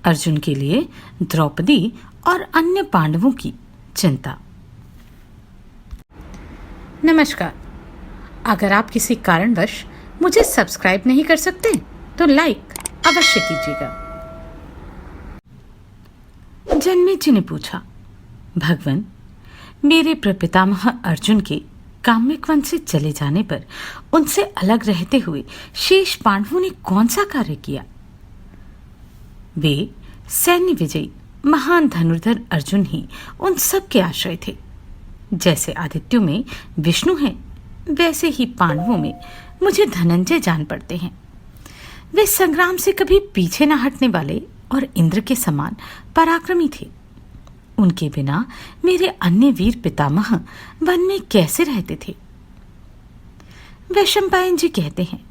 अर्जुन के लिए द्रौपदी और अन्य पांडवों की चिंता। नमस्कार। अगर आप किसी कारणवश मुझे सब्सक्राइब नहीं कर सकते तो लाइक अवश्य कीजिएगा। जन्मेजय ने पूछा, भगवान, मेरे प्रपितामह अर्जुन के काम्यक वन से चले जाने पर उनसे अलग रहते हुए शेष पांडवों ने कौन सा कार्य किया? वे सैन्य विजयी महान धनुर्धर अर्जुन ही उन सब के आश्रय थे। जैसे आदित्यों में विष्णु हैं, वैसे ही पांडवों में मुझे धनंजय जान पड़ते हैं। वे संग्राम से कभी पीछे न हटने वाले और इंद्र के समान पराक्रमी थे। उनके बिना मेरे अन्य वीर पितामह वन में कैसे रहते थे? वैशंपायन जी कहते हैं,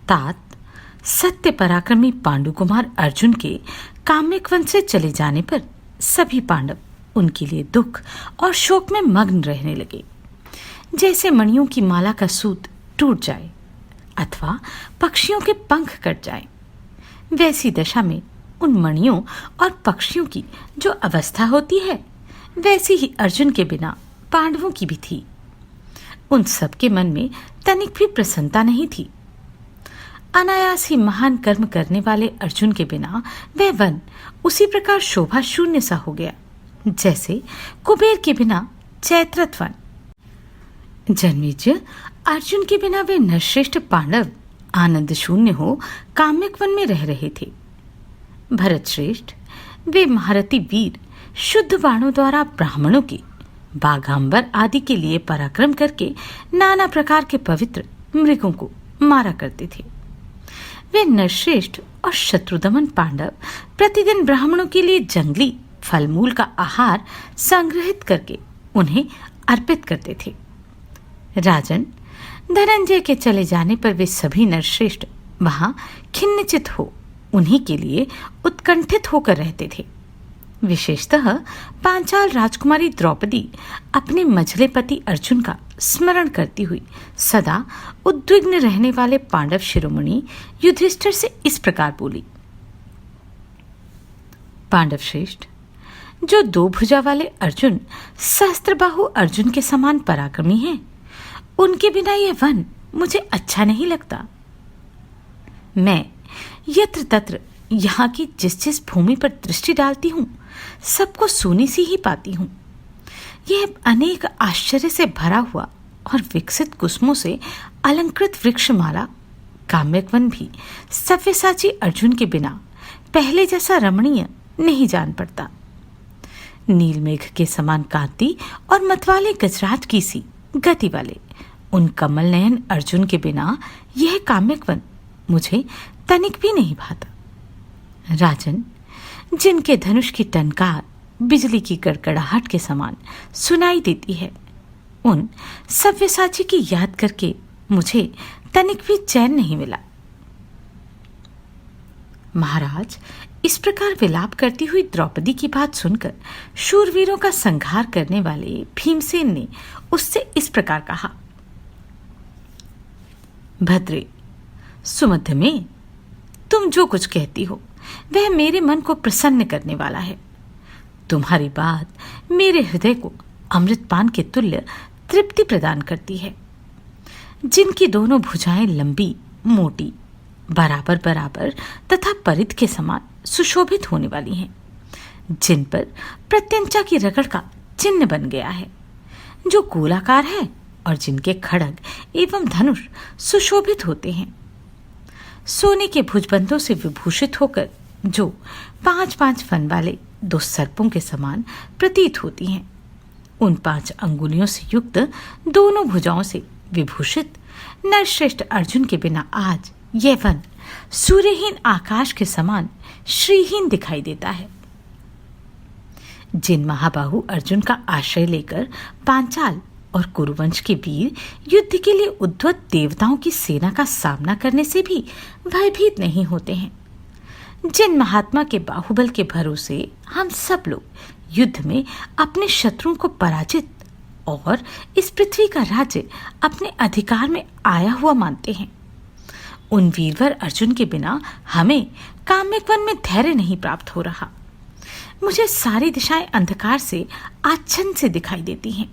तात सत्य पराक्रमी पांडुकुमार अर्जुन के काम्यक वन से चले जाने पर सभी पांडव उनके लिए दुख और शोक में मग्न रहने लगे। जैसे मणियों की माला का सूत टूट जाए अथवा पक्षियों के पंख कट जाए, वैसी दशा में उन मणियों और पक्षियों की जो अवस्था होती है, वैसी ही अर्जुन के बिना पांडवों की भी थी। उन सब के मन में तनिक भी प्रसन्नता नहीं थी। अनायास ही महान कर्म करने वाले अर्जुन के बिना वह वन उसी प्रकार शोभा शून्य सा हो गया, जैसे कुबेर के बिना चैत्रत वन। जन्मेजय, अर्जुन के बिना वे नरश्रेष्ठ पांडव आनंद शून्य हो काम्यक वन में रह रहे थे। भरत श्रेष्ठ, वे महारथी वीर शुद्ध बाणों द्वारा ब्राह्मणों के बाघांबर आदि के लिए पराक्रम करके नाना प्रकार के पवित्र मृगों को मारा करते थे। वे नरश्रेष्ठ और शत्रुदमन पांडव प्रतिदिन ब्राह्मणों के लिए जंगली फलमूल का आहार संग्रहित करके उन्हें अर्पित करते थे। राजन, धनंजय के चले जाने पर वे सभी नरश्रेष्ठ वहां खिन्नचित हो उन्हीं के लिए उत्कंठित होकर रहते थे। विशेषतः पांचाल राजकुमारी द्रौपदी अपने मझले पति अर्जुन का स्मरण करती हुई सदा उद्विग्न रहने वाले पांडव शिरोमणि युधिष्ठिर से इस प्रकार बोली, पांडव श्रेष्ठ, जो दो भुजा वाले अर्जुन सहस्त्रबाहु अर्जुन के समान पराक्रमी हैं, उनके बिना यह वन मुझे अच्छा नहीं लगता। मैं यत्र तत्र यहाँ की जिस जिस भूमि पर दृष्टि डालती हूँ, सबको सोनी सी ही पाती हूँ। यह अनेक आश्चर्य से भरा हुआ और विकसित कुसुमों से अलंकृत वृक्षमाला काम्यक वन भी सव्यसाची अर्जुन के बिना पहले जैसा रमणीय नहीं जान पड़ता। नीलमेघ के समान कांति और मतवाले गजराज की सी गति वाले उन कमल नयन अर्जुन के बिना यह काम्यक वन मुझे तनिक भी नहीं भाता। राजन, जिनके धनुष की टनकार बिजली की कड़कड़ाहट के समान सुनाई देती है, उन सव्यसाची की याद करके मुझे तनिक भी चैन नहीं मिला। महाराज, इस प्रकार विलाप करती हुई द्रौपदी की बात सुनकर शूरवीरों का संहार करने वाले भीमसेन ने उससे इस प्रकार कहा, भद्रे, सुमध्य में तुम जो कुछ कहती हो वह मेरे मन को प्रसन्न करने वाला है। तुम्हारी बात मेरे हृदय को अमृतपान के तुल्य तृप्ति प्रदान करती है। जिनकी दोनों भुजाएं लंबी, मोटी, बराबर बराबर तथा परिध के समान सुशोभित होने वाली हैं, जिन पर प्रत्यंचा की रगड़ का चिन्ह बन गया है, जो गोलाकार है और जिनके खड़ग एवं धनुष सुशोभित होते हैं, सोने के भुजबंधों से विभूषित होकर जो 5-5 फन वाले दो सर्पों के समान प्रतीत होती हैं, उन 5 अंगुलियों से युक्त दोनों भुजाओं से विभूषित नरश्रेष्ठ अर्जुन के बिना आज यह वन सूर्यहीन आकाश के समान श्रीहीन दिखाई देता है। जिन महाबाहु अर्जुन का आश्रय लेकर पांचाल और कुरुवंश के वीर युद्ध के लिए उद्धत देवताओं की सेना का सामना करने से भी भयभीत नहीं होते हैं, जिन महात्मा के बाहुबल के भरोसे हम सब लोग युद्ध में अपने शत्रुओं को पराजित और इस पृथ्वी का राज्य अपने अधिकार में आया हुआ मानते हैं, उन वीरवर अर्जुन के बिना हमें काम्यक वन में धैर्य नहीं प्राप्त हो रहा। मुझे सारी दिशाएं अंधकार से आच्छन्न से दिखाई देती हैं।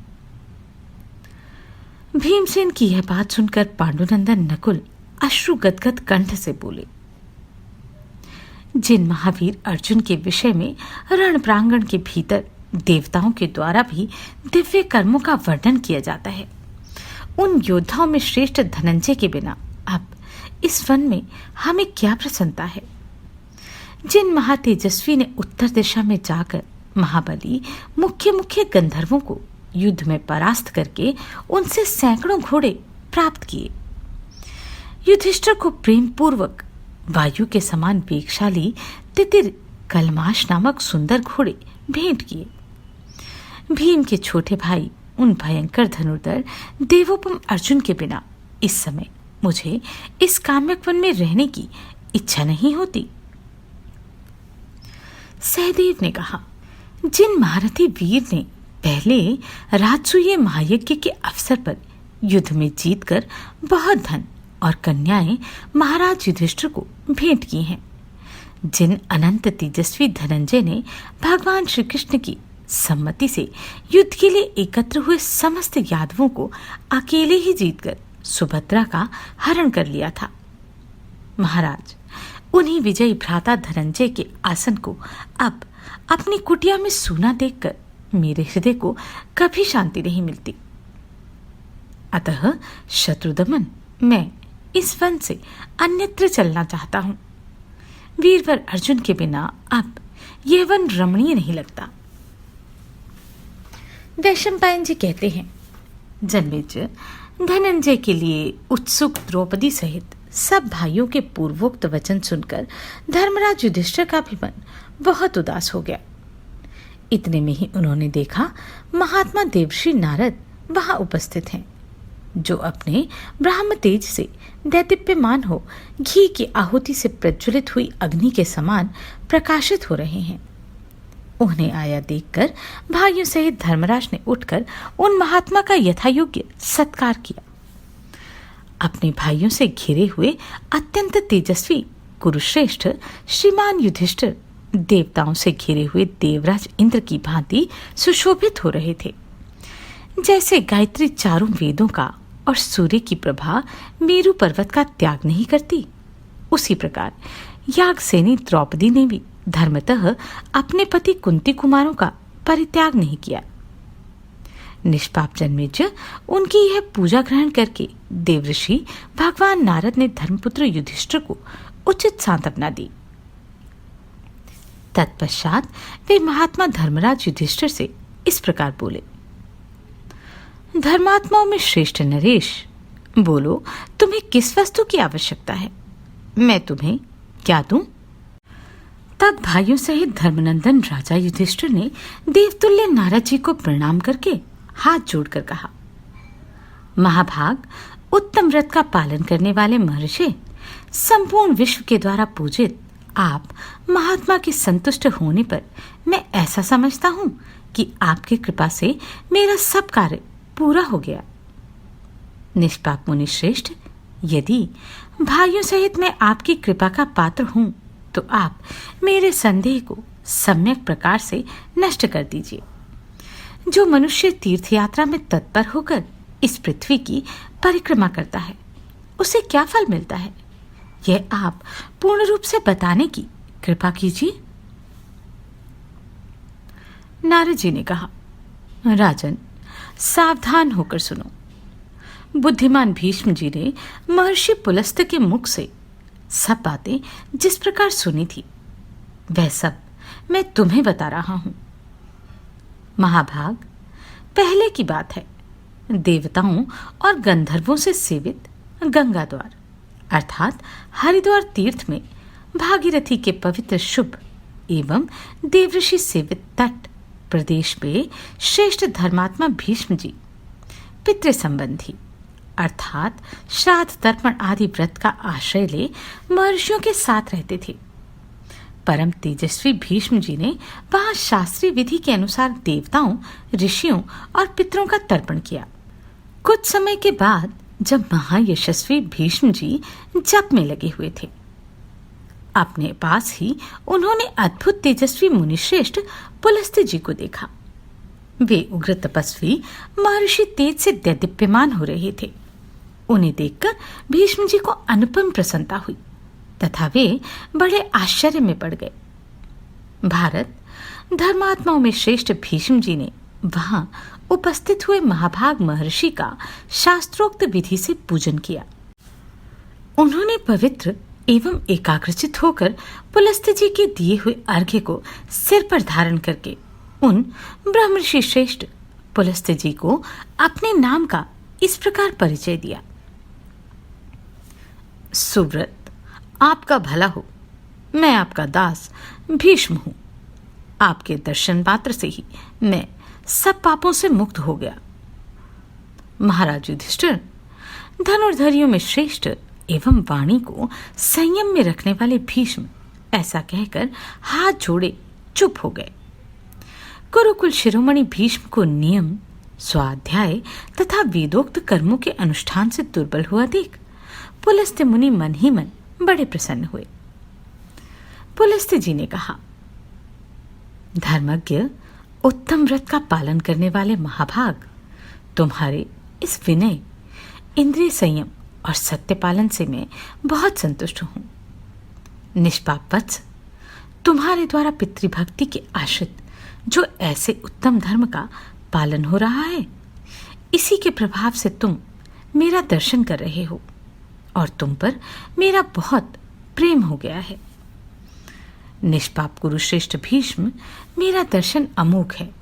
भीमसेन की यह बात सुनकर पांडुनंदन नकुल अश्रु गदगद कंठ से बोले, जिन महावीर अर्जुन के विषय में रण प्रांगण के भीतर देवताओं के द्वारा भी दिव्य कर्मों का वर्णन किया जाता है, उन योद्धाओं में श्रेष्ठ धनंजय के बिना अब इस वन में हमें क्या प्रसन्नता है। जिन महातेजस्वी ने उत्तर दिशा में जाकर महाबली मुख्य मुख्य गंधर्वों को युद्ध में परास्त करके उनसे सैकड़ों घोड़े प्राप्त किए, युधिष्ठिर को प्रेम पूर्वक वायु के समान वेगशाली तितिर कलमाश नामक सुंदर घोड़े भेंट किए, भीम के छोटे भाई उन भयंकर धनुर्धर देवोपम अर्जुन के बिना इस समय मुझे इस काम्यक वन में रहने की इच्छा नहीं होती। सहदेव ने कहा, जिन महारथी वीर ने पहले राजसूय महायज्ञ के अवसर पर युद्ध में जीतकर बहुत धन और कन्याएं महाराज युधिष्ठिर को भेंट की हैं, जिन अनंत तेजस्वी धनंजय ने भगवान श्री कृष्ण की सम्मति से युद्ध के लिए एकत्र हुए समस्त यादवों को अकेले ही जीतकर सुभद्रा का हरण कर लिया था, महाराज उन्हीं विजयी भ्राता धनंजय के आसन को अब अपनी कुटिया में सूना देखकर मेरे हृदय को कभी शांति नहीं मिलती। अतः शत्रुदमन, मैं इस वन से अन्यत्र चलना चाहता हूं। वीरवर अर्जुन के बिना अब यह वन रमणीय नहीं लगता। वैशंपायन जी कहते हैं, जन्मेजय धनंजय के लिए उत्सुक द्रौपदी सहित सब भाइयों के पूर्वोक्त वचन सुनकर धर्मराज युधिष्ठिर का भी मन बहुत उदास हो गया। इतने में ही उन्होंने देखा महात्मा देवर्षि नारद वहां उपस्थित हैं, जो अपने ब्रह्म तेज से दैदीप्यमान हो घी की आहुति से प्रज्वलित हुई अग्नि के समान प्रकाशित हो रहे हैं। उन्हें आया देखकर भाइयों सहित धर्मराज ने उठकर उन महात्मा का यथायोग्य सत्कार किया। अपने भाइयों से घिरे हुए अत्यंत तेजस्वी कुरुश्रेष्ठ श्रीमान युधिष्ठिर देवताओं से घिरे हुए देवराज इंद्र की भांति सुशोभित हो रहे थे। जैसे गायत्री चारों वेदों का और सूर्य की प्रभा मेरु पर्वत का त्याग नहीं करती, उसी प्रकार यागसेनी द्रौपदी ने भी धर्मतः अपने पति कुंती कुमारों का परित्याग नहीं किया। निष्पाप जन्मेजय उनकी यह पूजा ग्रहण करके देवऋषि भगवान नारद ने धर्मपुत्र युधिष्ठिर को उचित सांत्वना दी। तत्पश्चात वे महात्मा धर्मराज युधिष्ठिर से इस प्रकार बोले, धर्मात्माओं में श्रेष्ठ नरेश, बोलो तुम्हें किस वस्तु की आवश्यकता है, मैं तुम्हें क्या दूं? तब भाइयों सहित धर्मनंदन राजा युधिष्ठिर ने देवतुल्य नारद जी को प्रणाम करके हाथ जोड़कर कहा, महाभाग उत्तम व्रत का पालन करने वाले महर्षि, संपूर्ण विश्व के द्वारा पूजित आप महात्मा के संतुष्ट होने पर मैं ऐसा समझता हूं कि आपकी कृपा से मेरा सब कार्य पूरा हो गया। निष्पाप मुनि श्रेष्ठ, यदि भाइयों सहित मैं आपकी कृपा का पात्र हूं तो आप मेरे संदेह को सम्यक प्रकार से नष्ट कर दीजिए। जो मनुष्य तीर्थ यात्रा में तत्पर होकर इस पृथ्वी की परिक्रमा करता है, उसे क्या फल मिलता है, यह आप पूर्ण रूप से बताने की कृपा कीजिए। नारद जी ने कहा, राजन सावधान होकर सुनो। बुद्धिमान भीष्म जी ने महर्षि पुलस्त के मुख से सब बातें जिस प्रकार सुनी थी, वह सब मैं तुम्हें बता रहा हूं। महाभाग, पहले की बात है, देवताओं और गंधर्वों से सेवित गंगा द्वार अर्थात हरिद्वार तीर्थ में भागीरथी के पवित्र शुभ एवं देवऋषि सेवित तट प्रदेश में श्रेष्ठ धर्मात्मा भीष्म जी पितृ संबंधी अर्थात श्राद्ध तर्पण आदि व्रत का आश्रय ले महर्षियों के साथ रहते थे। परम तेजस्वी भीष्म जी ने वहां शास्त्रीय विधि के अनुसार देवताओं, ऋषियों और पितरों का तर्पण किया। कुछ समय के बाद जब महायशस्वी भीष्म जी जप में लगे हुए थे। अपने पास ही उन्होंने अद्भुत तेजस्वी मुनिश्रेष्ठ पुलस्त्य जी को देखा। वे उग्र तपस्वी महर्षि तेज से दैदीप्यमान हो रहे थे। उन्हें देखकर भीष्म जी को अनुपम प्रसन्नता हुई तथा वे बड़े आश्चर्य में पड़ गए। भारत धर्मात्माओं में श्रेष्ठ भीष्म जी ने वहां उपस्थित हुए महाभाग महर्षि का शास्त्रोक्त विधि से पूजन किया। उन्होंने पवित्र एवं एकाग्रचित होकर पुलस्त्य जी के दिए हुए अर्घ्य को सिर पर धारण करके उन ब्रह्मर्षि श्रेष्ठ पुलस्त्य जी को अपने नाम का इस प्रकार परिचय दिया। सुव्रत, आपका भला हो। मैं आपका दास भीष्म हूं। आपके दर्शन मात्र से ही मैं सब पापों से मुक्त हो गया। महाराज युधिष्ठिर, धनुर्धरियों में श्रेष्ठ एवं वाणी को संयम में रखने वाले भीष्म ऐसा कहकर हाथ जोड़े चुप हो गए। कुरुकुल शिरोमणि भीष्म को नियम, स्वाध्याय तथा वेदोक्त कर्मों के अनुष्ठान से दुर्बल हुआ देख पुलस्त्य मुनि मन ही मन बड़े प्रसन्न हुए। पुलस्त्य जी ने कहा, धर्मज्ञ उत्तम व्रत का पालन करने वाले महाभाग, तुम्हारे इस विनय, इंद्रिय संयम और सत्य पालन से मैं बहुत संतुष्ट हूं। निष्पाप वत्स, तुम्हारे द्वारा पितृभक्ति के आश्रित जो ऐसे उत्तम धर्म का पालन हो रहा है, इसी के प्रभाव से तुम मेरा दर्शन कर रहे हो और तुम पर मेरा बहुत प्रेम हो गया है। निष्पाप कुरुश्रेष्ठ भीष्म, मेरा दर्शन अमोघ है।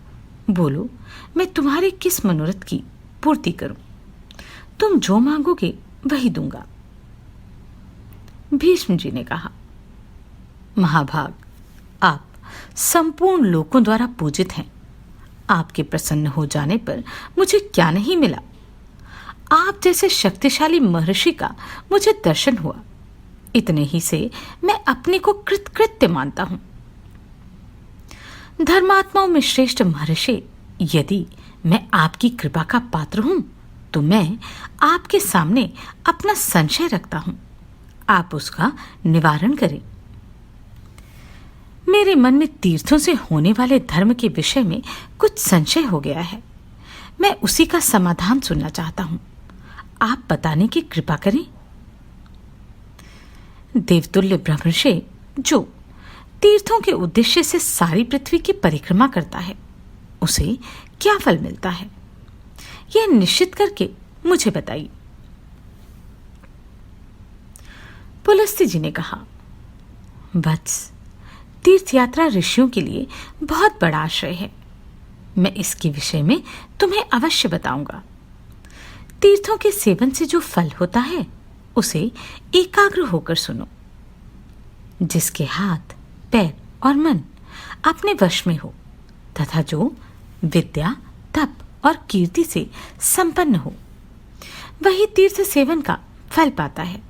बोलो, मैं तुम्हारे किस मनोरथ की पूर्ति करूं? तुम जो मांगोगे वही दूंगा। भीष्म जी ने कहा, महाभाग, आप संपूर्ण लोकों द्वारा पूजित हैं। आपके प्रसन्न हो जाने पर मुझे क्या नहीं मिला। आप जैसे शक्तिशाली महर्षि का मुझे दर्शन हुआ। इतने ही से मैं अपने को कृतकृत्य मानता हूं। धर्मात्माओं में श्रेष्ठ महर्षि, यदि मैं आपकी कृपा का पात्र हूं तो मैं आपके सामने अपना संशय रखता हूं। आप उसका निवारण करें। मेरे मन में तीर्थों से होने वाले धर्म के विषय में कुछ संशय हो गया है। मैं उसी का समाधान सुनना चाहता हूं। आप बताने की कृपा करें। देवतुल्य ब्रह्मर्षि जो तीर्थों के उद्देश्य से सारी पृथ्वी की परिक्रमा करता है, उसे क्या फल मिलता है, यह निश्चित करके मुझे बताइए। पुलस्त्य जी ने कहा, वत्स, तीर्थ यात्रा ऋषियों के लिए बहुत बड़ा आश्रय है। मैं इसके विषय में तुम्हें अवश्य बताऊंगा। तीर्थों के सेवन से जो फल होता है उसे एकाग्र होकर सुनो। जिसके हाथ, पैर और मन अपने वश में हो तथा जो विद्या, तप और कीर्ति से संपन्न हो, वही तीर्थ सेवन का फल पाता है।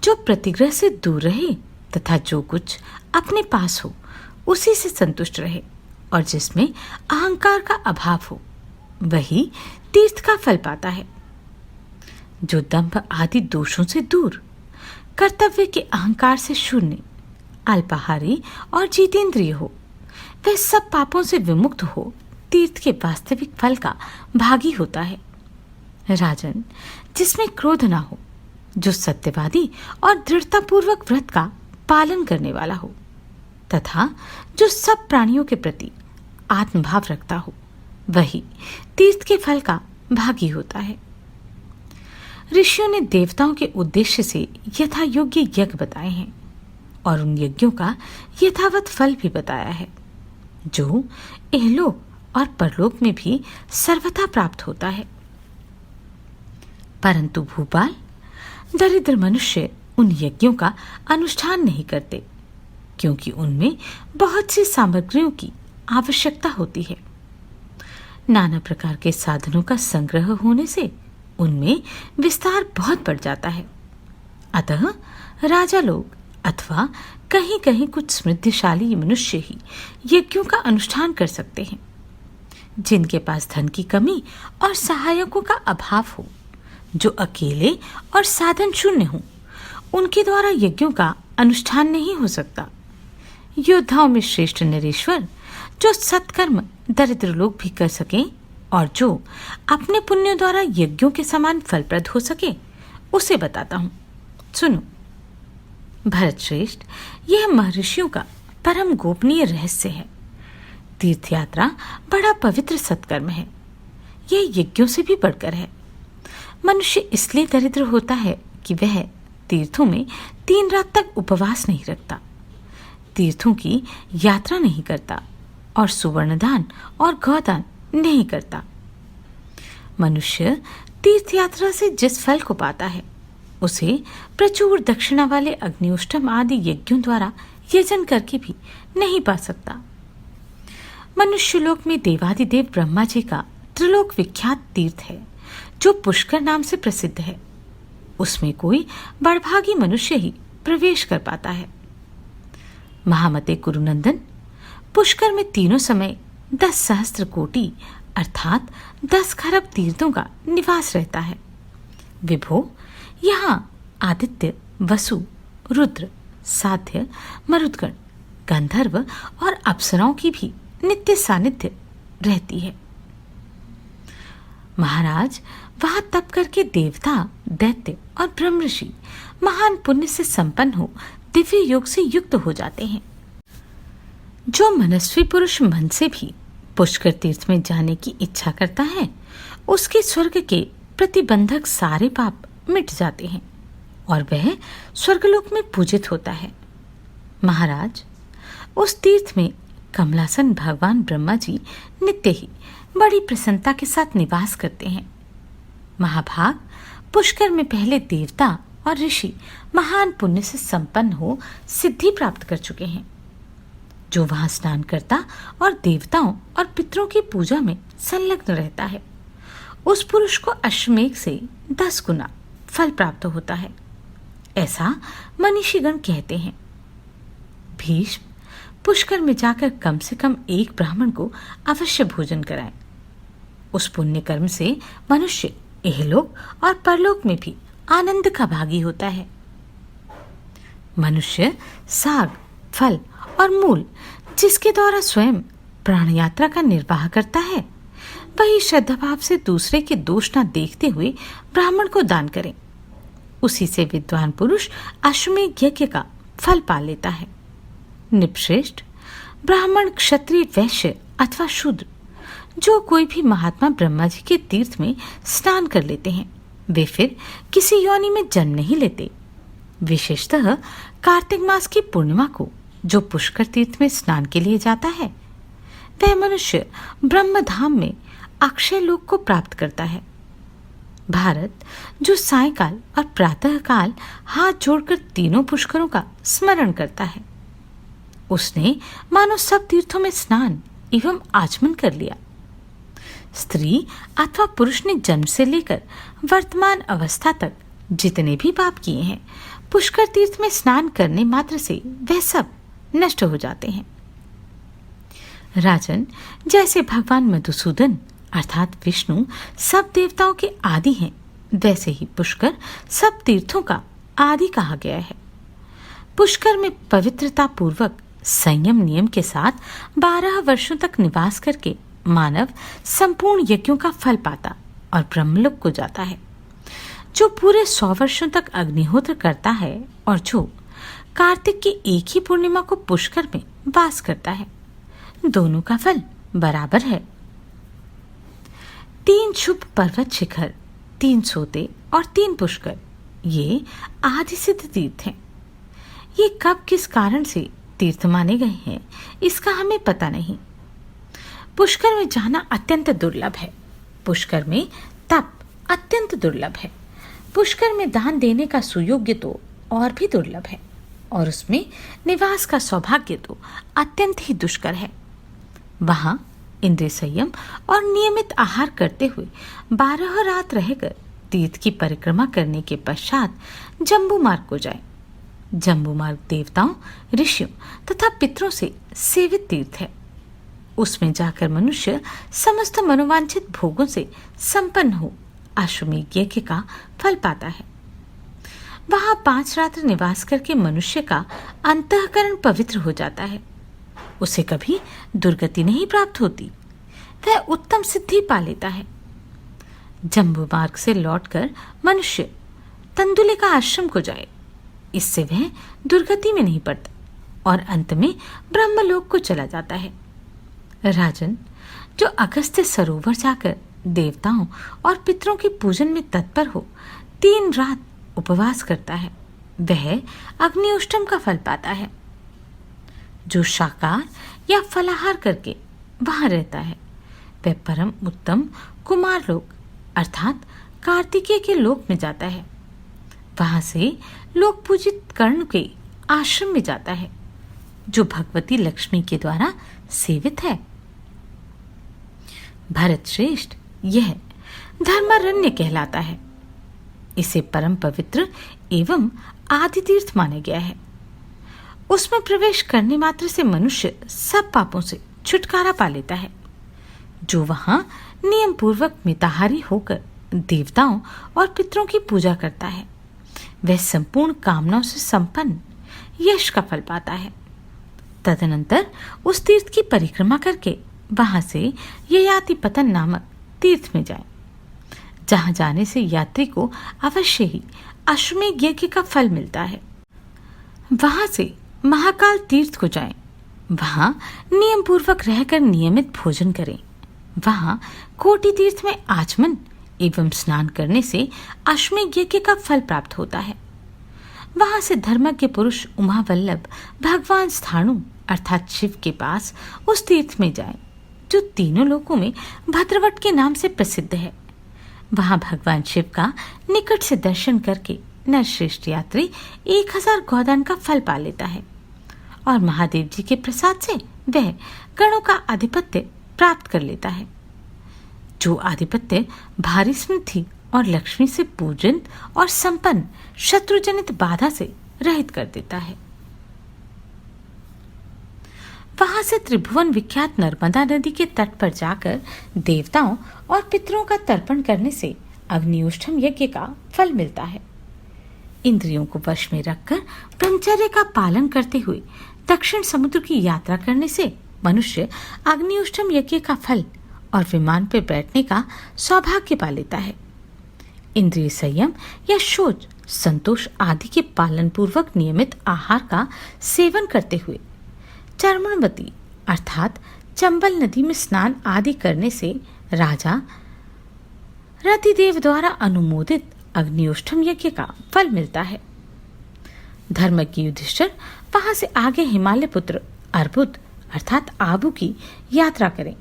जो प्रतिग्रह से दूर रहे तथा जो कुछ अपने पास हो उसी से संतुष्ट रहे और जिसमें अहंकार का अभाव हो, वही तीर्थ का फल पाता है। जो दंभ आदि दोषों से दूर, कर्तव्य के अहंकार से शून्य, अल्पाहारी और जितेंद्रिय हो, वह सब पापों से विमुक्त हो तीर्थ के वास्तविक फल का भागी होता है। राजन, जिसमें क्रोध ना हो, जो सत्यवादी और दृढ़तापूर्वक व्रत का पालन करने वाला हो तथा जो सब प्राणियों के प्रति आत्मभाव रखता हो, वही तीर्थ के फल का भागी होता है। ऋषियों ने देवताओं के उद्देश्य से यथा योग्य यज्ञ बताए हैं और उन यज्ञों का यथावत फल भी बताया है, जो इहलोक और परलोक में भी सर्वथा प्राप्त होता है। परंतु भूपाल, दरिद्र मनुष्य उन यज्ञों का अनुष्ठान नहीं करते, क्योंकि उनमें बहुत सी सामग्रियों की आवश्यकता होती है। नाना प्रकार के साधनों का संग्रह होने से उनमें विस्तार बहुत बढ़ जाता है। अतः राजा लोग अथवा कहीं कहीं कुछ समृद्धशाली मनुष्य ही यज्ञों का अनुष्ठान कर सकते हैं। जिनके पास धन की कमी और सहायकों का अभाव हो, जो अकेले और साधन शून्य हों, उनके द्वारा यज्ञों का अनुष्ठान नहीं हो सकता। योद्धाओं में श्रेष्ठ नरेश्वर, जो सत्कर्म दरिद्र लोग भी कर सकें और जो अपने पुण्यों द्वारा यज्ञों के समान फलप्रद हो सके, उसे बताता हूं, सुनो। भरत श्रेष्ठ, यह महर्षियों का परम गोपनीय रहस्य है। तीर्थ यात्रा बड़ा पवित्र सत्कर्म है। यह यज्ञों से भी बढ़कर है। मनुष्य इसलिए दरिद्र होता है कि वह तीर्थों में 3 रात तक उपवास नहीं रखता, तीर्थों की यात्रा नहीं करता और सुवर्णदान और गौदान नहीं करता। मनुष्य तीर्थ यात्रा से जिस फल को पाता है, उसे प्रचुर दक्षिणा वाले अग्निउष्टम आदि यज्ञों द्वारा यजन करके भी नहीं पा सकता। मनुष्य लोक में देवादिदेव ब्रह्मा जी का त्रिलोक विख्यात तीर्थ है, जो पुष्कर नाम से प्रसिद्ध है। उसमें कोई बड़भागी मनुष्य ही प्रवेश कर पाता है। महामते कुरुनंदन, पुष्कर में तीनों समय 10 सहस्त्र कोटि अर्थात 10 खरब तीर्थों का निवास रहता है। विभो, यहाँ आदित्य, वसु, रुद्र, साध्य, मरुदगण, गंधर्व और अप्सराओं की भी नित्य सानिध्य रहती है। महाराज, वहां तप करके देवता, दैत्य और ब्रह्म ऋषि महान पुण्य से संपन्न हो दिव्य योग से युक्त हो जाते हैं। जो मनस्वी पुरुष मन से भी पुष्कर तीर्थ में जाने की इच्छा करता है, उसके स्वर्ग के प्रतिबंधक सारे पाप मिट जाते हैं और वह स्वर्गलोक में पूजित होता है। महाराज, उस तीर्थ में कमलासन भगवान ब्रह्मा जी नित्य ही बड़ी प्रसन्नता के साथ निवास करते हैं। महाभाग, पुष्कर में पहले देवता और ऋषि महान पुण्य से संपन्न हो सिद्धि प्राप्त कर चुके हैं। जो वहां स्नान करता और देवताओं और पितरों की पूजा में संलग्न रहता है, उस पुरुष को अश्वमेघ से 10 गुना फल प्राप्त होता है, ऐसा मनीषीगण कहते हैं। भीष्म, पुष्कर में जाकर कम से कम एक ब्राह्मण को अवश्य भोजन कराएं। उस पुण्य कर्म से मनुष्य इहलोक और परलोक में भी आनंद का भागी होता है। मनुष्य साग, फल और मूल जिसके द्वारा स्वयं प्राण यात्रा का निर्वाह करता है, वही श्रद्धाभाव से दूसरे के दोष न देखते हुए ब्राह्मण को दान करें। उसी से विद्वान पुरुष अश्वमेध यज्ञ का फल पा लेता है। निपश्रेष्ठ, ब्राह्मण, क्षत्रिय, वैश्य अथवा शूद्र जो कोई भी महात्मा ब्रह्मा जी के तीर्थ में स्नान कर लेते हैं, वे फिर किसी योनि में जन्म नहीं लेते। विशेषतः कार्तिक मास की पूर्णिमा को जो पुष्कर तीर्थ में स्नान के लिए जाता है, वह मनुष्य ब्रह्मधाम में अक्षय लोक को प्राप्त करता है। भारत, जो सायकाल और प्रातः काल हाथ जोड़कर तीनों पुष्करों का स्मरण करता है, उसने मानो सब तीर्थों में स्नान एवं आचमन कर लिया। स्त्री अथवा पुरुष ने जन्म से लेकर वर्तमान अवस्था तक जितने भी पाप किए हैं, पुष्कर तीर्थ में स्नान करने मात्र से वह सब नष्ट हो जाते हैं। राजन, जैसे भगवान मधुसूदन अर्थात विष्णु सब देवताओं के आदि हैं, वैसे ही पुष्कर सब तीर्थों का आदि कहा गया है। पुष्कर में पवित्रता पूर्वक संयम नियम के साथ 12 वर्षों तक निवास करके मानव संपूर्ण यज्ञों का फल पाता और ब्रह्मलोक को जाता है। जो पूरे 100 वर्षों तक अग्निहोत्र करता है और जो कार्तिक की एक ही पूर्णिमा को पुष्कर में वास करता है, दोनों का फल बराबर है। 3 शुभ पर्वत शिखर, 3 सोते और 3 पुष्कर, ये आदि सिद्ध तीर्थ हैं। ये कब किस कारण से तीर्थ माने गए हैं, इसका हमें पता नहीं। पुष्कर में जाना अत्यंत दुर्लभ है। पुष्कर में तप अत्यंत दुर्लभ है। पुष्कर में दान देने का सुयोग्य तो और भी दुर्लभ है, और उसमें निवास का सौभाग्य तो अत्यंत ही दुष्कर है। वहां इंद्रिय संयम और नियमित आहार करते हुए 12 रात रहकर तीर्थ की परिक्रमा करने के पश्चात जम्बू मार्ग को जाए। जम्बू मार्ग देवताओं, ऋषियों तथा पितरों से सेवित तीर्थ है। उसमें जाकर मनुष्य समस्त मनोवांछित भोगों से संपन्न हो अश्वमेध यज्ञ का फल पाता है। वहां 5 रात्र निवास करके मनुष्य का अंतःकरण पवित्र हो जाता है। उसे कभी दुर्गति नहीं प्राप्त होती, वह उत्तम सिद्धि पा लेता है। जम्बू मार्ग से लौटकर मनुष्य तंदुलिका आश्रम को जाए, इससे वह दुर्गति में नहीं पड़ता और अंत में ब्रह्मलोक को चला जाता है। राजन, जो अगस्त्य सरोवर जाकर देवताओं और पितरों के पूजन में तत्पर हो 3 रात उपवास करता है, वह अग्निउष्टम का फल पाता है। जो शाकाहार या फलाहार करके वहां रहता है, वह परम उत्तम कुमार लोक अर्थात कार्तिकेय के लोक में जाता है। वहां से लोक पूजित कर्ण के आश्रम में जाता है, जो भगवती लक्ष्मी के द्वारा सेवित है। भरत श्रेष्ठ, यह धर्मारण्य कहलाता है। इसे परम पवित्र एवं आदि तीर्थ माना गया है। उसमें प्रवेश करने मात्र से मनुष्य सब पापों से छुटकारा पा लेता है। जो वहां नियम पूर्वक मिताहारी होकर देवताओं और पितरों की पूजा करता है, वह संपूर्ण कामनाओं से संपन्न यश का फल पाता है। तदनंतर उस तीर्थ की परिक्रमा करके वहां से ययाति पतन नामक तीर्थ में जाए, जहां जाने से यात्री को अवश्य ही अश्वमेध यज्ञ का फल मिलता है। वहां से महाकाल तीर्थ को जाएं, वहां नियम पूर्वक रहकर नियमित भोजन करें। वहां कोटि तीर्थ में आचमन एवं स्नान करने से अश्वमेध यज्ञ का फल प्राप्त होता है। वहां से धर्मज्ञ पुरुष उमावल्लभ भगवान स्थाणु अर्थात शिव के पास उस तीर्थ में जाएं, जो तीनों लोकों में भद्रवट के नाम से प्रसिद्ध है। वहां भगवान शिव का निकट से दर्शन करके नरश्रेष्ठ यात्री 1000 गोदान का फल पा लेता है और महादेव जी के प्रसाद से वह गणों का आधिपत्य प्राप्त कर लेता है। जो आधिपत्य भारी स्मृति और लक्ष्मी से पूजन और संपन्न शत्रुजनित बाधा से रहित कर देता है। वहां से त्रिभुवन विख्यात नर्मदा नदी के तट पर जाकर देवताओं और पितरों का तर्पण करने से अग्निउष्ठम यज्ञ का फल मिलता है। इंद्रियों को वश में रखकर ब्रह्मचर्य का पालन करते हुए दक्षिण समुद्र की यात्रा करने से मनुष्य अग्निउष्ठम यज्ञ का फल और विमान पर बैठने का सौभाग्य पा लेता है। इंद्रिय संयम या शौच, संतोष आदि के पालन पूर्वक नियमित आहार का सेवन करते हुए चर्मणवती अर्थात चंबल नदी में स्नान आदि करने से राजा रतिदेव द्वारा अनुमोदित अग्निउष्ठम यज्ञ का फल मिलता है। धर्मज्ञ युधिष्ठिर वहां से आगे हिमालय पुत्र अर्बुद अर्थात आबू की यात्रा करें,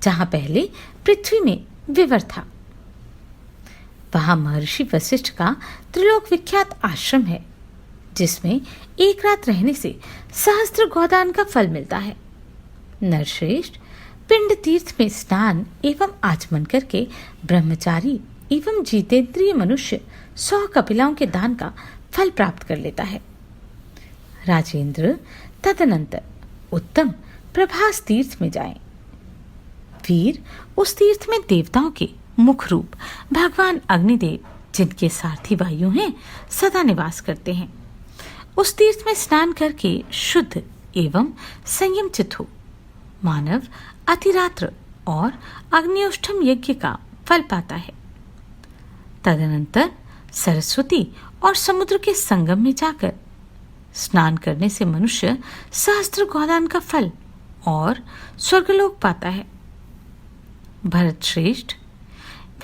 जहां पहले पृथ्वी में विवर था। वहां महर्षि वशिष्ठ का त्रिलोक विख्यात आश्रम है, जिसमें 1 रात रहने से सहस्त्र गोदान का फल मिलता है। नरश्रेष्ठ, पिंड तीर्थ में स्नान एवं आचमन करके ब्रह्मचारी एवं जितेंद्रिय मनुष्य 100 कपिलाओं के दान का फल प्राप्त कर लेता है। राजेंद्र, तदनंतर उत्तम प्रभास तीर्थ में जाएं। वीर, उस तीर्थ में देवताओं के मुख रूप भगवान अग्निदेव, जिनके सारथी वायु हैं, सदा निवास करते हैं। उस तीर्थ में स्नान करके शुद्ध एवं संयम चित्त हो मानव अतिरात्र और अग्निउष्ठम यज्ञ का फल पाता है। तदनंतर सरस्वती और समुद्र के संगम में जाकर स्नान करने से मनुष्य सहस्त्र गोदान का फल और स्वर्गलोक पाता है। भरत श्रेष्ठ,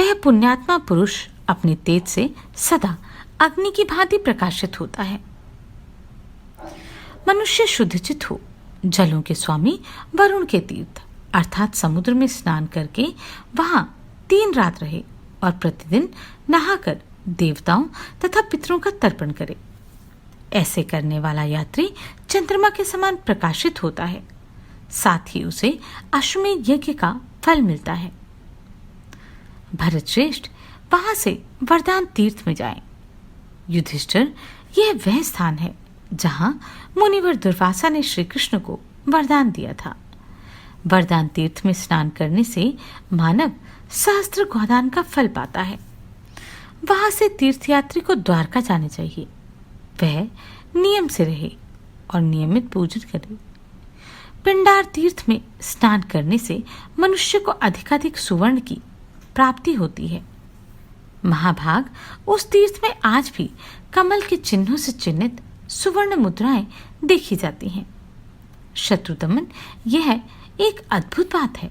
वह पुण्यात्मा पुरुष अपने तेज से सदा अग्नि की भांति प्रकाशित होता है। मनुष्य शुद्धचित हो जलों के स्वामी वरुण के तीर्थ अर्थात समुद्र में स्नान करके वहां 3 रात रहे और प्रतिदिन नहाकर देवताओं तथा पितरों का तर्पण करे। ऐसे करने वाला यात्री चंद्रमा के समान प्रकाशित होता है, साथ ही उसे अश्वमेध यज्ञ का फल मिलता है। भरत श्रेष्ठ, वहां से वरदान तीर्थ में जाएं। युधिष्ठिर, यह वह स्थान है जहां मुनिवर दुर्वासा ने श्री कृष्ण को वरदान दिया था। वरदान तीर्थ में स्नान करने से मानव सहस्त्र गोदान का फल पाता है वहां से तीर्थयात्री को द्वारका जाना चाहिए। वह नियम से रहे और नियमित पूजन करे। पिंडार तीर्थ में स्नान करने से मनुष्य को अधिकाधिक सुवर्ण की प्राप्ति होती है। महाभाग उस तीर्थ में आज भी कमल के चिन्हों से चिन्हित सुवर्ण मुद्राएं देखी जाती हैं। शत्रुदमन, यह एक अद्भुत बात है।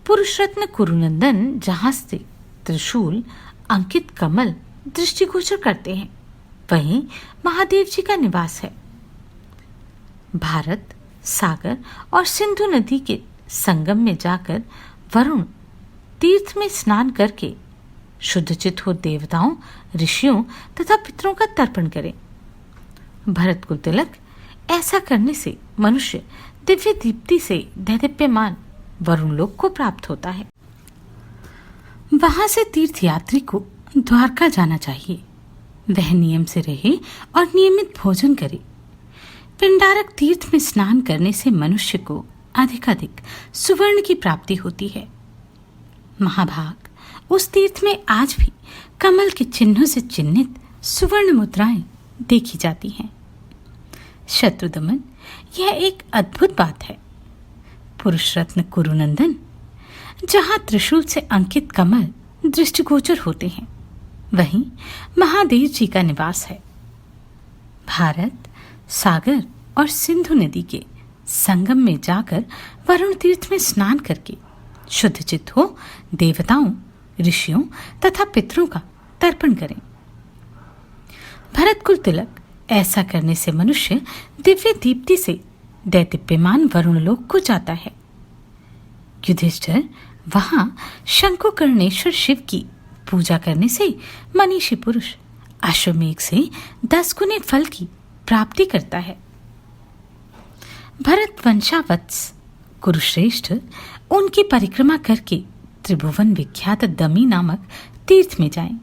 पुरुष रत्न कुरुनंदन जहाज से त्रिशूल अंकित कमल दृष्टिगोचर करते हैं, वहीं महादेव जी का निवास है। भारत सागर और सिंधु नदी के संगम में जाकर वरुण तीर्थ में स्नान करके शुद्धचित हो देवताओं, ऋषियों तथा पितरों का तर्पण करें। भरत को तिलक, ऐसा करने से मनुष्य दिव्य दीप्ति से दैदीप्यमान वरुण लोक को प्राप्त होता है। वहां से तीर्थयात्री को द्वारका जाना चाहिए। वह नियम से रहे और नियमित भोजन करे। पिंडारक तीर्थ में स्नान करने से मनुष्य को अधिकाधिक सुवर्ण की प्राप्ति होती है। महाभाग उस तीर्थ में आज भी कमल के चिन्हों से चिन्हित सुवर्ण मुद्राएं देखी जाती हैं। शत्रुदमन, यह एक अद्भुत बात है। पुरुष रत्न कुरुनंदन जहां त्रिशूल से अंकित कमल दृष्टिगोचर होते हैं, वहीं महादेव जी का निवास है। भारत सागर और सिंधु नदी के संगम में जाकर वरुण तीर्थ में स्नान करके शुद्धचित हो देवताओं, ऋषियों तथा पितरों का तर्पण करें। भरत कुल तिलक, ऐसा करने से मनुष्य दिव्य दीप्ति से दैदीप्यमान वरुण लोक को जाता है। युधिष्ठिर, वहां शंकुकर्णेश्वर शिव की पूजा करने से मनीषी पुरुष अश्वमेघ से 10 गुने फल की प्राप्ति करता है। भरत वंशावत्स कुरुश्रेष्ठ उनकी परिक्रमा करके त्रिभुवन विख्यात दमी नामक तीर्थ में जाएं,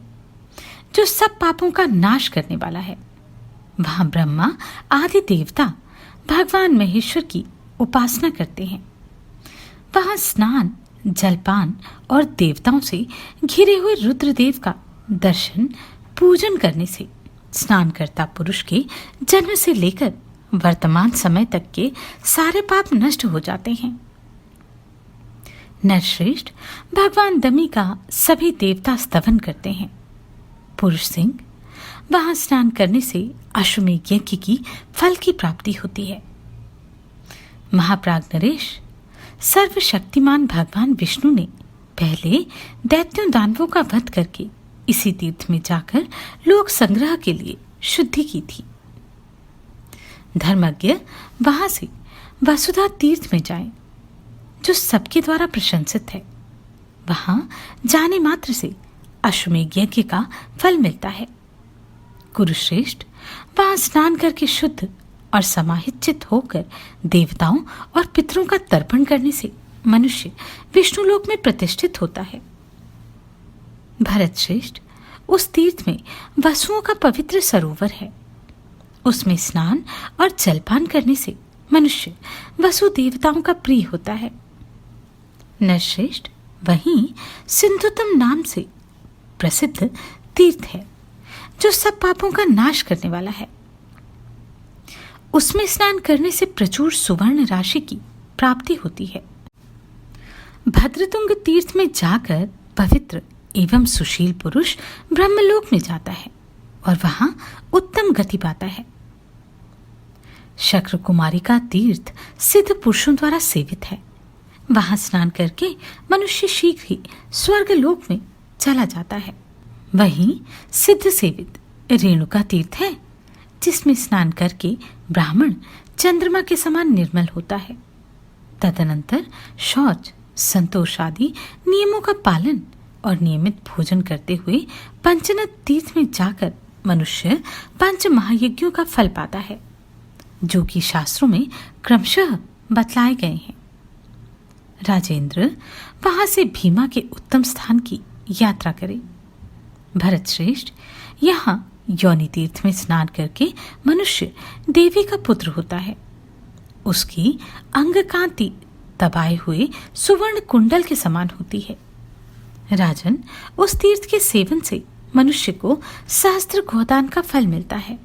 जो सब पापों का नाश करने वाला है। वहां ब्रह्मा आदि देवता भगवान महेश्वर की उपासना करते हैं। वहां स्नान, जलपान और देवताओं से घिरे हुए रुद्रदेव का दर्शन पूजन करने से स्नानकर्ता पुरुष के जन्म से लेकर वर्तमान समय तक के सारे पाप नष्ट हो जाते हैं। नरश्रेष्ठ, भगवान दमी का सभी देवता स्तवन करते हैं। पुरुष सिंह, वहां स्नान करने से अश्वमेध यज्ञ की फल की प्राप्ति होती है। महाप्राग नरेश, सर्वशक्तिमान भगवान विष्णु ने पहले दैत्यों दानवों का वध करके इसी तीर्थ में जाकर लोक संग्रह के लिए शुद्धि की थी। धर्मज्ञ, वहां से वसुधा तीर्थ में जाएं, जो सबके द्वारा प्रशंसित है। वहां जाने मात्र से अश्वमेध यज्ञ का फल मिलता है। कुरुश्रेष्ठ, वहां स्नान करके शुद्ध और समाहित चित्त होकर देवताओं और पितरों का तर्पण करने से मनुष्य विष्णु लोक में प्रतिष्ठित होता है। भरत श्रेष्ठ, उस तीर्थ में वसुओं का पवित्र सरोवर है। उसमें स्नान और जलपान करने से मनुष्य वसु देवताओं का प्रिय होता है। नरश्रेष्ठ, वहीं सिंधुतम नाम से प्रसिद्ध तीर्थ है, जो सब पापों का नाश करने वाला है। उसमें स्नान करने से प्रचुर सुवर्ण राशि की प्राप्ति होती है। भद्रतुंग तीर्थ में जाकर पवित्र एवं सुशील पुरुष ब्रह्मलोक में जाता है और वहां उत्तम गति पाता है। शक्र कुमारी का तीर्थ सिद्ध पुरुषों द्वारा सेवित है। वहां स्नान करके मनुष्य शीघ्र ही स्वर्ग लोक में चला जाता है। वहीं सिद्ध सेवित रेणुका तीर्थ है, जिसमें स्नान करके ब्राह्मण चंद्रमा के समान निर्मल होता है। तदनंतर शौच, संतोष आदि नियमों का पालन और नियमित भोजन करते हुए पंचनद तीर्थ में जाकर मनुष्य 5 महायज्ञों का फल पाता है, जो कि शास्त्रों में क्रमशः बतलाए गए हैं। राजेंद्र, वहां से भीमा के उत्तम स्थान की यात्रा करें। भरत श्रेष्ठ, यहाँ योनि तीर्थ में स्नान करके मनुष्य देवी का पुत्र होता है। उसकी अंग कांति दबाए हुए सुवर्ण कुंडल के समान होती है। राजन, उस तीर्थ के सेवन से मनुष्य को सहस्त्र गोदान का फल मिलता है।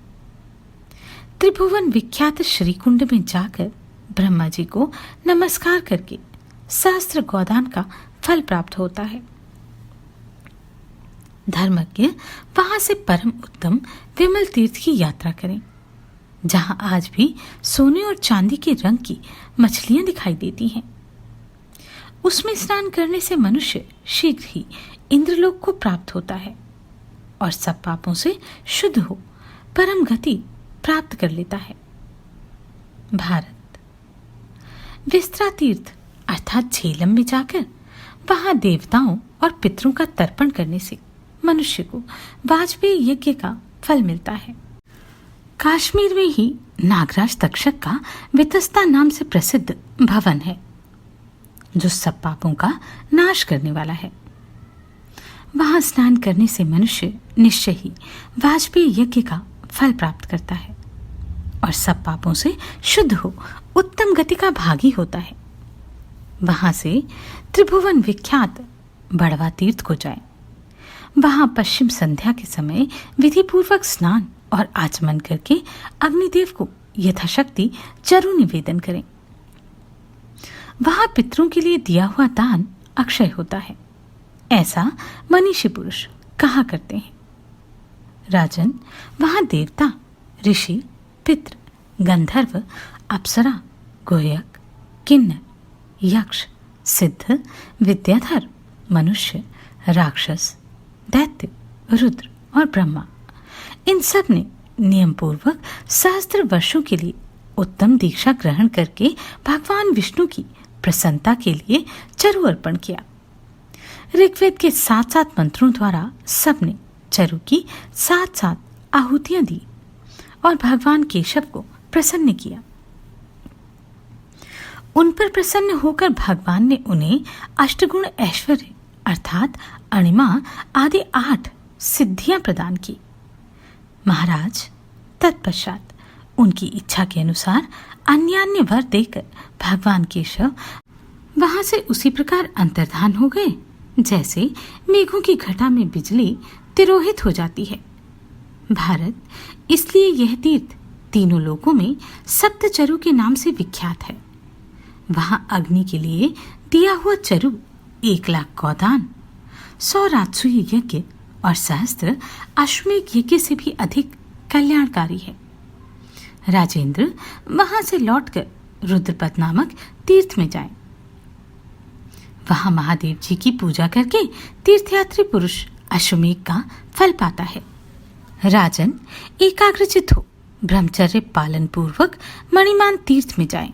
त्रिभुवन विख्यात श्रीकुंड में जाकर ब्रह्मा जी को नमस्कार करके सहस्त्र गोदान का फल प्राप्त होता है। धर्मज्ञ वहां से परम उत्तम विमल तीर्थ की यात्रा करें, जहां आज भी सोने और चांदी के रंग की मछलियां दिखाई देती हैं। उसमें स्नान करने से मनुष्य शीघ्र ही इंद्रलोक को प्राप्त होता है और सब पापों से शुद्ध हो परम गति प्राप्त कर लेता है। भारत विस्तरा तीर्थ अर्थात झेलम में जाकर वहां देवताओं और पितरों का तर्पण करने से मनुष्य को वाजपेयी यज्ञ का फल मिलता है। कश्मीर में ही नागराज तक्षक का वितस्ता नाम से प्रसिद्ध भवन है, जो सब पापों का नाश करने वाला है। वहां स्नान करने से मनुष्य निश्चय ही वाजपेयी यज्ञ का फल प्राप्त करता है और सब पापों से शुद्ध हो उत्तम गति का भागी होता है। वहां से त्रिभुवन विख्यात बड़वा तीर्थ को जाएं। वहां पश्चिम संध्या के समय विधि पूर्वक स्नान और आचमन करके अग्निदेव को यथाशक्ति चरु निवेदन करें। वहां पितरों के लिए दिया हुआ दान अक्षय होता है, ऐसा मनीषी पुरुष कहा करते हैं। राजन, वहां देवता, ऋषि, पितृ, गंधर्व, अप्सरा, गोयक, किन्नर, यक्ष, सिद्ध, विद्याधर, मनुष्य, राक्षस, दैत्य, रुद्र और ब्रह्मा, इन सब ने नियम पूर्वक सहस्त्र वर्षों के लिए उत्तम दीक्षा ग्रहण करके भगवान विष्णु की प्रसन्नता के लिए चरु अर्पण किया। ऋग्वेद के 7 मंत्रों द्वारा सबने चरु की 7 आहुतियां दी और भगवान केशव को प्रसन्न किया। उन पर प्रसन्न होकर भगवान ने उन्हें अष्टगुण ऐश्वर्य अर्थात अणिमा आदि 8 सिद्धियां प्रदान की। महाराज, तत्पश्चात उनकी इच्छा के अनुसार अन्यान्य वर देकर भगवान केशव वहां से उसी प्रकार अंतर्धान हो गए जैसे मेघों की घटा में बिजली तिरोहित हो जाती है। भारत, इसलिए यह तीर्थ तीनों लोकों में सप्तचरु के नाम से विख्यात है। वहां अग्नि के लिए दिया हुआ चरु 1,00,000 गोदान, 100 राजसूय यज्ञ और सहस्त्र अश्वमेध यज्ञ से भी अधिक कल्याणकारी है। राजेंद्र, वहां से लौटकर रुद्रपद नामक तीर्थ में जाएं। वहां महादेव जी की पूजा करके तीर्थयात्री पुरुष अश्वमेध का फल पाता है। राजन, एकाग्रचित हो ब्रह्मचर्य पालन पूर्वक मणिमान तीर्थ में जाएं।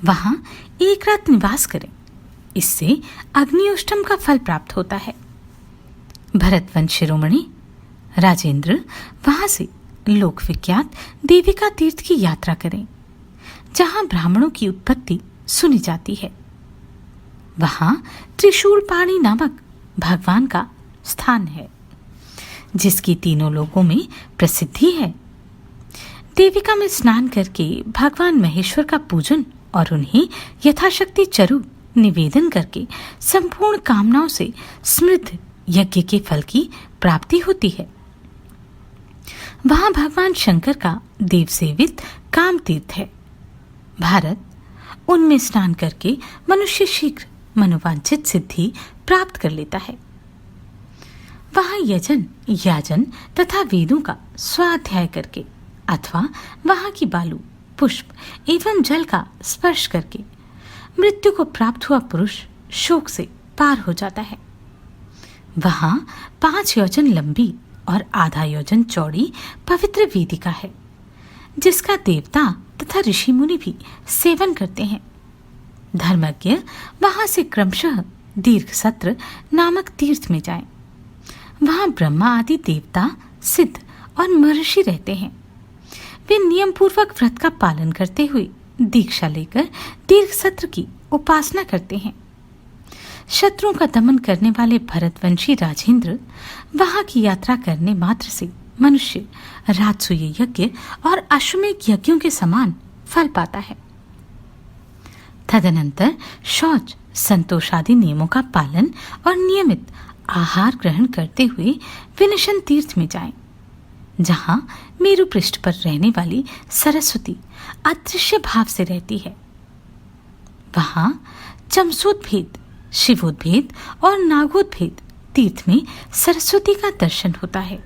वहां एक रात निवास करें, इससे अग्नियोष्टम का फल प्राप्त होता है। भरतवंश शिरोमणि राजेंद्र, वहां से लोक विख्यात देविका तीर्थ की यात्रा करें, जहां ब्राह्मणों की उत्पत्ति सुनी जाती है। वहां त्रिशूल पाणी नामक भगवान का स्थान है, जिसकी तीनों लोकों में प्रसिद्धि है। देविका में स्नान करके भगवान महेश्वर का पूजन और उन्हें यथाशक्ति चरु निवेदन करके संपूर्ण कामनाओं से समृद्ध यज्ञ के फल की प्राप्ति होती है। वहां भगवान शंकर का देव सेवित काम तीर्थ है। भारत, उनमें स्नान करके मनुष्य शीघ्र मनोवांछित सिद्धि प्राप्त कर लेता है। वहां यजन, याजन तथा वेदों का स्वाध्याय करके अथवा वहां की बालू, पुष्प एवं जल का स्पर्श करके मृत्यु को प्राप्त हुआ पुरुष शोक से पार हो जाता है। वहां 5 योजन लंबी और आधा योजन चौड़ी पवित्र वेदिका है, जिसका देवता तथा ऋषि मुनि भी सेवन करते हैं। धर्मज्ञ वहां से क्रमशः दीर्घ सत्र नामक तीर्थ में जाएं। वहां ब्रह्मा आदि देवता, सिद्ध और महर्षि रहते हैं। वे नियम पूर्वक व्रत का पालन करते हुए दीक्षा लेकर दीर्घ सत्र की उपासना करते हैं। शत्रुओं का दमन करने वाले भरतवंशी राजेंद्र, वहां की यात्रा करने मात्र से मनुष्य राजसूय यज्ञ और अश्वमेध यज्ञों के समान फल पाता है। तदनंतर शौच, संतोष आदि नियमों का पालन और नियमित आहार ग्रहण करते हुए विनशन तीर्थ में जाएं, जहां मेरु पृष्ठ पर रहने वाली सरस्वती अदृश्य भाव से रहती है। वहां चमसोद्भेद, शिवोद्भेद और नागोद्भेद तीर्थ में सरस्वती का दर्शन होता है।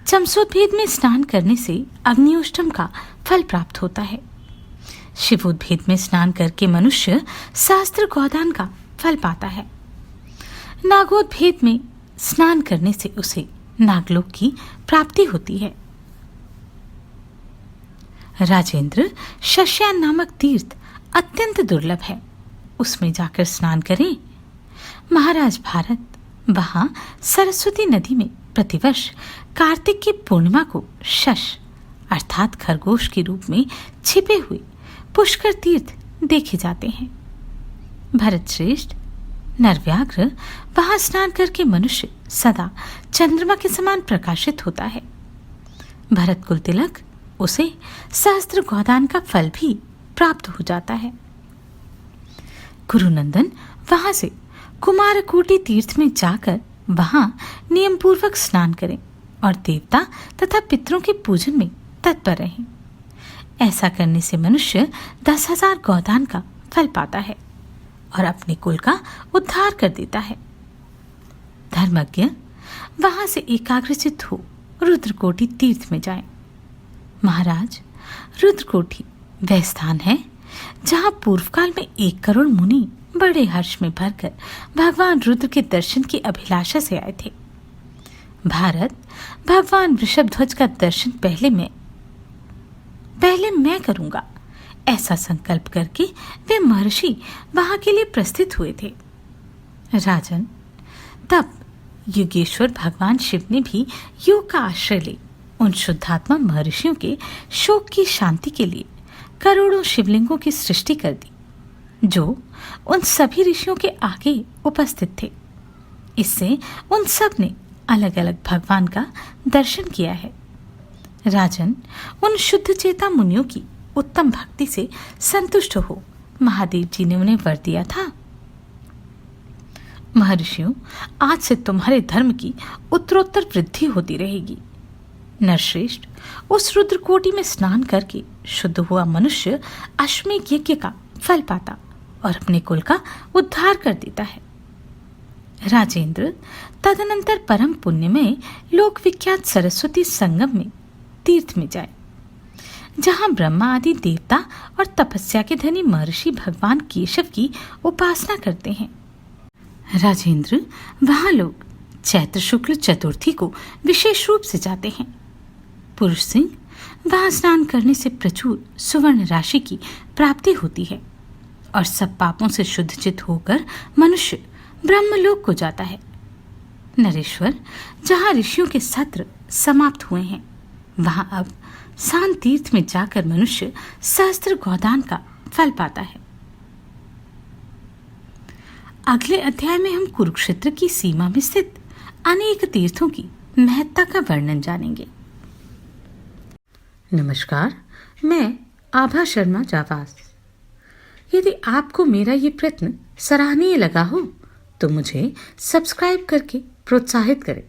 चमसोद्भेद में स्नान करने से अग्निष्टम का फल प्राप्त होता है। शिवोद्भेद में स्नान करके मनुष्य सहस्त्र गोदान का फल पाता है। नागोद्भेद में स्नान करने से उसे नागलोक की प्राप्ति होती है। राजेंद्र, शश्यान नामक तीर्थ अत्यंत दुर्लभ है, उसमें जाकर स्नान करें। महाराज भारत, वहां सरस्वती नदी में प्रतिवर्ष कार्तिक की पूर्णिमा को शश अर्थात खरगोश के रूप में छिपे हुए पुष्कर तीर्थ देखे जाते हैं। भरत श्रेष्ठ, नरव्याघ्र, वहां स्नान करके मनुष्य सदा चंद्रमा के समान प्रकाशित होता है। भरत कुल तिलक, उसे सहस्त्र गोदान का फल भी प्राप्त हो जाता है। गुरुनंदन, वहां से कुमारकोटि तीर्थ में जाकर वहां नियम पूर्वक स्नान करें और देवता तथा पितरों के पूजन में तत्पर रहें। ऐसा करने से मनुष्य 10,000 गोदान का फल पाता है और अपने कुल का उद्धार कर देता है। धर्मज्ञ, वहां से एकाग्रचित्त हो रुद्रकोटि तीर्थ में जाएं। महाराज, रुद्रकोटि वह स्थान है जहां पूर्व काल में 1 करोड़ मुनि बड़े हर्ष में भरकर भगवान रुद्र के दर्शन की अभिलाषा से आए थे। भारत, भगवान वृषभध्वज का दर्शन पहले मैं करूंगा, ऐसा संकल्प करके वे महर्षि वहां के लिए प्रस्थित हुए थे। राजन, तब युगेश्वर भगवान शिव ने भी योग का आश्रय ले उन शुद्धात्मा महर्षियों के शोक की शांति के लिए करोड़ों शिवलिंगों की सृष्टि कर दी, जो उन सभी ऋषियों के आगे उपस्थित थे। इससे उन सब ने अलग अलग भगवान का दर्शन किया है। राजन, उन शुद्ध चेता मुनियों की उत्तम भक्ति से संतुष्ट हो महादेव जी ने उन्हें वर दिया था। महर्षियों, आज से तुम्हारे धर्म की उत्तरोत्तर वृद्धि होती रहेगी। नरश्रेष्ठ, उस रुद्रकोटि में स्नान करके शुद्ध हुआ मनुष्य अश्वमेध यज्ञ का फल पाता और अपने कुल का उद्धार कर देता है। राजेंद्र, तदनंतर परम पुण्य में लोक विख्यात सरस्वती संगम में तीर्थ में जाए, जहां ब्रह्मा आदि देवता और तपस्या के धनी महर्षि भगवान केशव की उपासना करते हैं। राजेंद्र, वहां लोग चैत्र शुक्ल चतुर्थी को विशेष रूप से जाते हैं। पुरुष सिंह, वहां स्नान करने से प्रचुर सुवर्ण राशि की प्राप्ति होती है और सब पापों से शुद्धचित होकर मनुष्य ब्रह्मलोक को जाता है। नरेश्वर, जहां ऋषियों के सत्र समाप्त हुए हैं, वहां अब सान तीर्थ में जाकर मनुष्य सहस्त्र गोदान का फल पाता है। अगले अध्याय में हम कुरुक्षेत्र की सीमा में स्थित अनेक तीर्थों की महत्ता का वर्णन जानेंगे। नमस्कार, मैं आभा शर्मा जावास। यदि आपको मेरा ये प्रयत्न सराहनीय लगा हो तो मुझे सब्सक्राइब करके प्रोत्साहित करें।